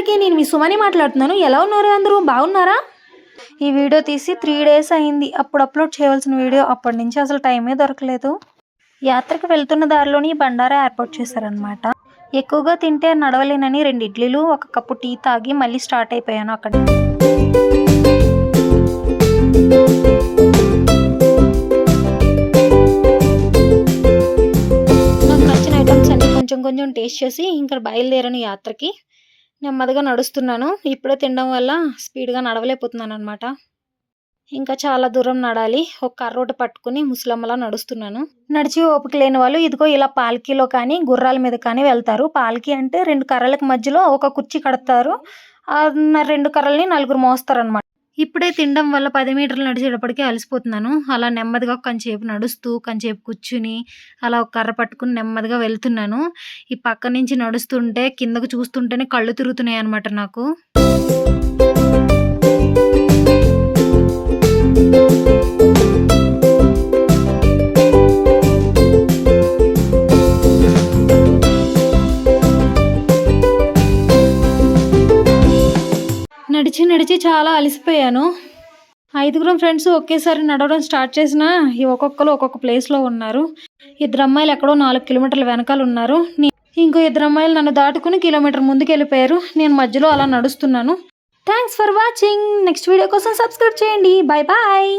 అందరికీ, నేను మీ సుమని మాట్లాడుతున్నాను. ఎలా ఉన్నారు అందరూ? బాగున్నారా? ఈ వీడియో తీసి 3 డేస్ అయింది. అప్పుడు అప్లోడ్ చేయవలసిన వీడియో అప్పటి నుంచి అసలు టైమే దొరకలేదు. యాత్రకు వెళ్తున్న దారిలోని బండారా ఏర్పాటు చేశారనమాట. ఎక్కువగా తింటే నడవలేనని 2 ఇడ్లీలు 1 కప్పు టీ తాగి మళ్ళీ స్టార్ట్ అయిపోయాను అక్కడ. నాకు నచ్చిన ఐటమ్స్ అన్ని కొంచెం టేస్ట్ చేసి ఇంకా బయలుదేరాను యాత్రకి. నెమ్మదిగా నడుస్తున్నాను. ఇప్పుడే తినడం వల్ల స్పీడ్గా నడవలేకపోతున్నాను అనమాట. ఇంకా చాలా దూరం నడాలి. ఒక కర్రోట పట్టుకుని ముసలమ్మలా నడుస్తున్నాను. నడిచి ఓపిక లేని వాళ్ళు ఇదిగో ఇలా పాల్కీలో కానీ గుర్రాల మీద కానీ వెళ్తారు. పాల్కీ అంటే 2 కర్రలకు మధ్యలో ఒక కుర్చీ కడతారు. 2 కర్రల్ని 4 మోస్తారనమాట. ఇప్పుడే తినడం వల్ల 10 మీటర్లు నడిచేటప్పటికే అలసిపోతున్నాను. అలా నెమ్మదిగా కొంచెంసేపు నడుస్తూ కొంచెంసేపు కూర్చుని అలా ఒక కర్ర పట్టుకుని నెమ్మదిగా వెళ్తున్నాను. ఈ పక్క నుంచి నడుస్తుంటే కిందకు చూస్తుంటేనే కళ్ళు తిరుగుతున్నాయి అనమాట నాకు. నడిచి చాలా అలసిపోయాను. 5 ఫ్రెండ్స్ ఒకేసారి నడవడం స్టార్ట్ చేసినా ఒక్కొక్కరు ఒక్కొక్క ప్లేస్లో ఉన్నారు. 2 అమ్మాయిలు ఎక్కడో 4 కిలోమీటర్ల వెనకాల ఉన్నారు. ఇంకో 2 అమ్మాయిలు నన్ను దాటుకుని కిలోమీటర్ ముందుకు వెళ్ళిపోయారు. నేను మధ్యలో అలా నడుస్తున్నాను. Thanks for watching. Next video కోసం సబ్స్క్రైబ్ చేయండి. Bye bye.